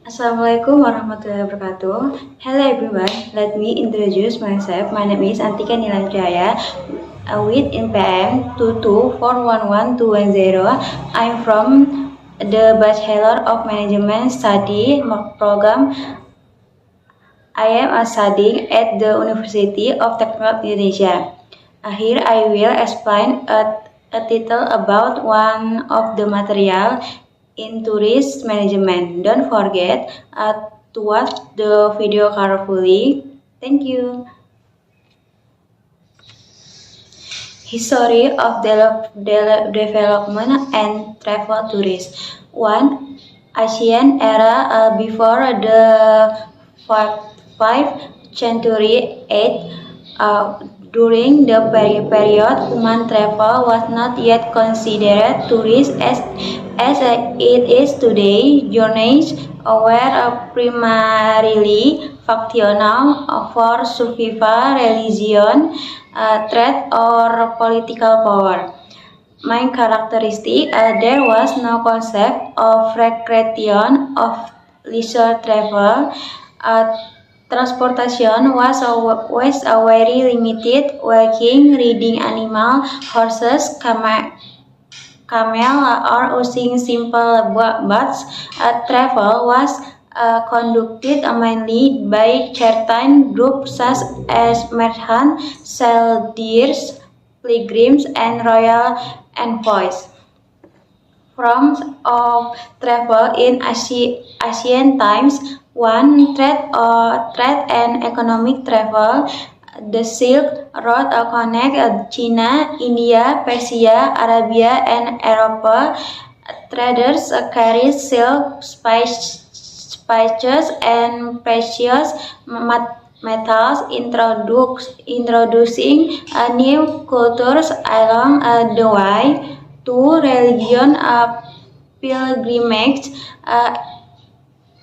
Assalamualaikum warahmatullahi wabarakatuh. Hello everyone, let me introduce myself. My name is Antika Nilanjaya with NPM 2241110. I'm from the Bachelor of Management Study program. I am studying at the University of Technology Indonesia. Here I will explain a title about one of the material in tourist management. Don't forget to watch the video carefully. Thank you. History of development and travel tourism. 1. Ancient era before the 5th century. 8. During the period, human travel was not yet considered tourist as it is today. Journeys were primarily factional for survival, religion, trade, or political power. Main characteristic, there was no concept of recreation of leisure travel. Transportation was very limited. Walking, riding animal, horses, camel, or using simple boats. Travel was conducted mainly by certain groups such as merchants, soldiers, pilgrims, and royal envoys. Forms of travel in ancient times. 1. Trade and economic travel. The Silk Road connects China, India, Persia, Arabia, and Europe. Traders carried silk, spices, and precious metals, introducing new cultures along the way. 2. Religion pilgrimage.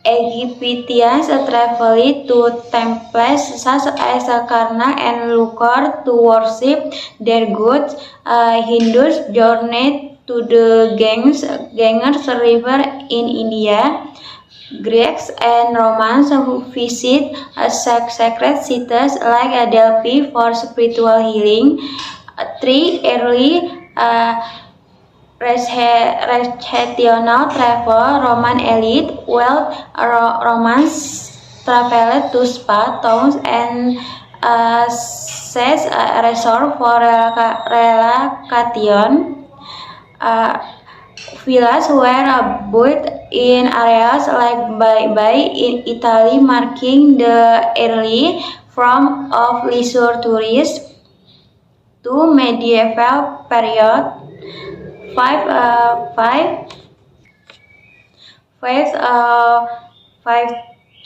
Egyptians traveled to temples such as Karnak and Luxor to worship their gods. Hindus journeyed to the Ganges River in India. Greeks and Romans who visit sacred sites like Delphi for spiritual healing. 3. Early recreational travel. Roman elite wealth Romans traveled to spa towns and says resort for relaxation. Villas were built in areas like Bay in Italy, marking the early form of leisure tourism. 2. Medieval period.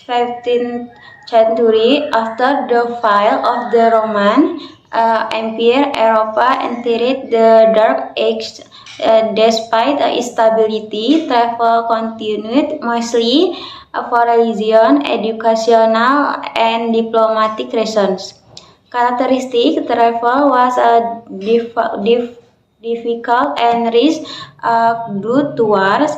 15th century, after the fall of the Roman Empire, Europe entered the Dark Age. Despite instability, travel continued mostly for religion, educational, and diplomatic reasons. Characteristic travel was difficult and risk due to wars,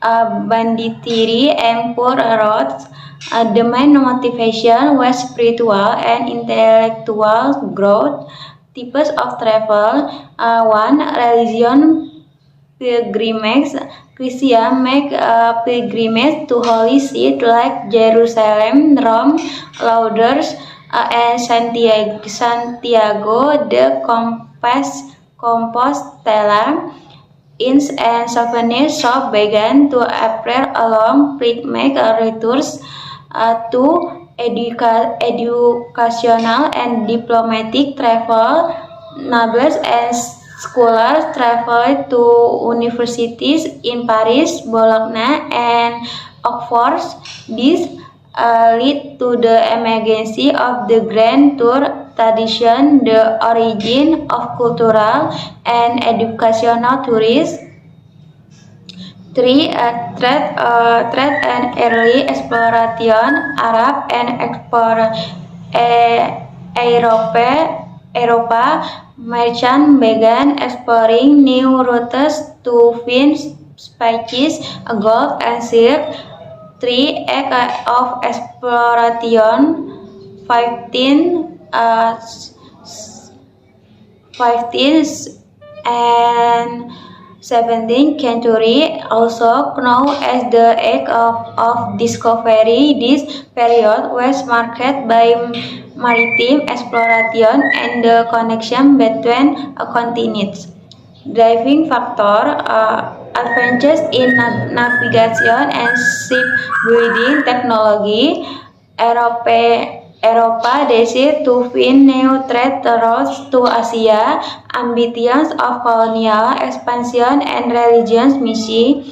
banditry, and poor roads. The main motivation was spiritual and intellectual growth. Types of travel. 1. Religion pilgrimage. Christians make pilgrimage to holy cities like Jerusalem, Rome, Lourdes, and Santiago de Compostela. Inns and souvenir shops began to appear along pilgrimage routes. 2. Educational and diplomatic travel. Nobles and scholars traveled to universities in Paris, Bologna, and Oxford. This led to the emergence of the Grand Tour tradition, the origin of cultural and educational tourism. 3. Trade and early exploration. Arab and Europa merchants began exploring new routes to find spices, gold, and silk. 3. Act of exploration 15th and 17th century, also known as the Age of Discovery. This period was marked by maritime exploration and the connection between continents. Driving factor, advances in navigation and shipbuilding technology. Europa decided to find new trade routes to Asia. Ambitions of colonial expansion and religious mission.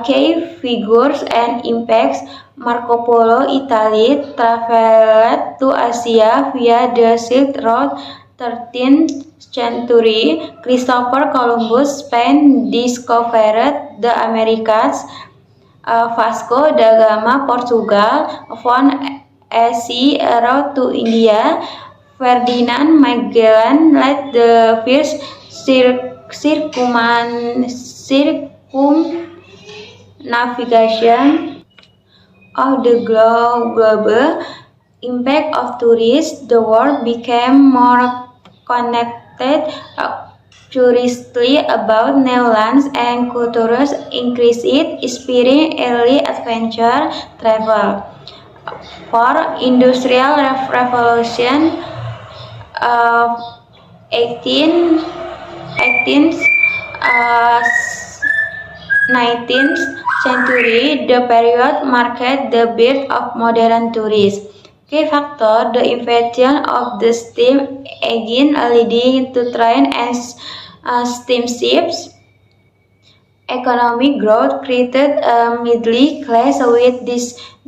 Key figures and impacts. Marco Polo, Italy, traveled to Asia via the Silk Road. 13th century, Christopher Columbus, Spain, discovered the Americas. Vasco da Gama, Portugal, found a sea route to India. Ferdinand Magellan led the first circumnavigation of the globe. Impact of tourism. The world became more connected, curiously about new lands and cultures increased, inspiring early adventure travel. For Industrial Revolution of 18th 19th century, the period marked the birth of modern tourism. Key factor, the invention of the steam engine leading to train and steamships. Economic growth created a middle class with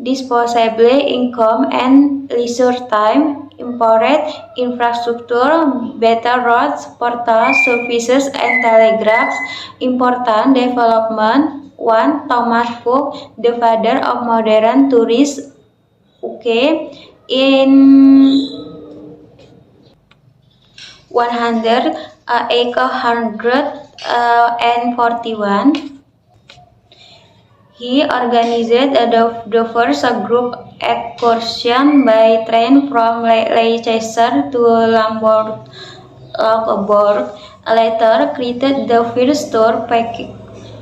disposable income and leisure time. Improved infrastructure, better roads, postal services, and telegraphs. Important development. 1. Thomas Cook, the father of modern tourism. In 1841, he organized the first group excursion by train from Leicester to Lambourg. Later created the first tour package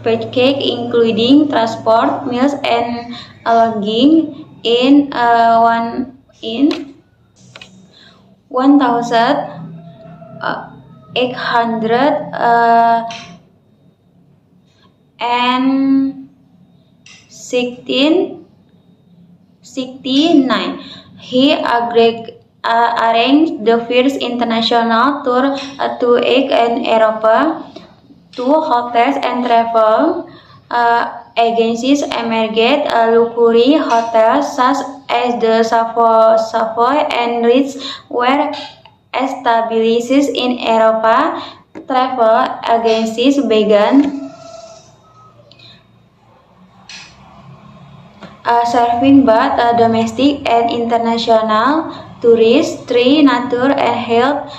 including transport, meals, and lodging. In 1869, he arranged the first international tour to Europe. 2. Hotels and travel agencies emerged. Luxury hotels such as the Savoy and Ritz were established in Europe. Travel agencies began serving both domestic and international tourists. 3. Nature and health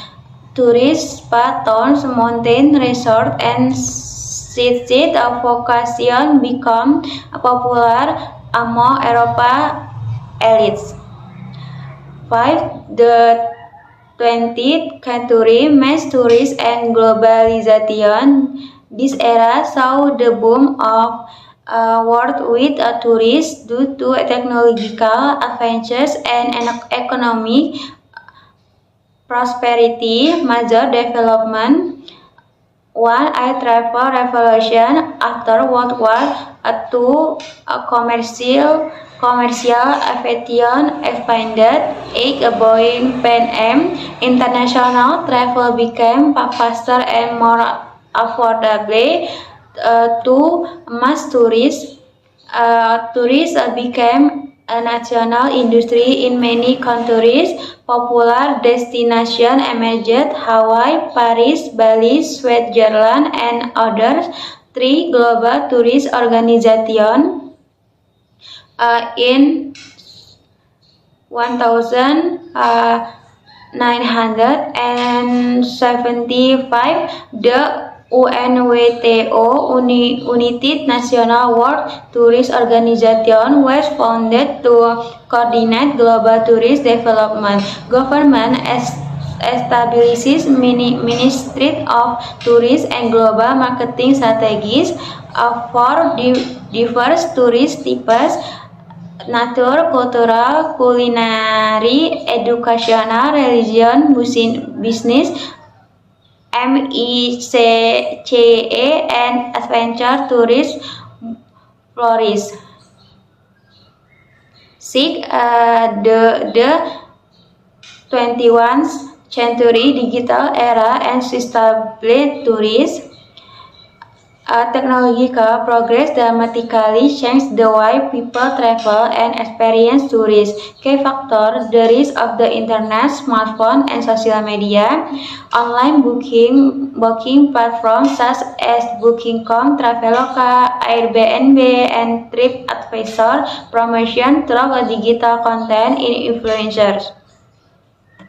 tourists, spa towns, mountain resorts, and city vacation become popular among European elites. 5. The 20th century, mass tourism and globalization. This era saw the boom of worldwide tourists due to technological advances and economic prosperity. Major development. 1. Air travel revolution. After World War II, commercial aviation expanded. 8. Boeing Pan Am. International travel became faster and more affordable. 2. Mass tourism. Tourism became a national industry in many countries. Popular destinations emerged: Hawaii, Paris, Bali, Switzerland, and others. 3. Global Tourist Organization. In 1975, the UNWTO, United Nations World Tourism Organization, was founded to coordinate global tourist development. Government establishes Ministry of Tourism and global marketing strategies for diverse tourist types: nature, cultural, culinary, educational, religion, business, MICCA, and adventure tourism flourish. 6. The 21st century digital era and sustainable tourism. Technological progress dramatically changed the way people travel and experience tourism. Key factors: the rise of the internet, smartphone, and social media. Online booking platforms such as Booking.com, Traveloka, Airbnb, and TripAdvisor. Promotion through digital content in influencers.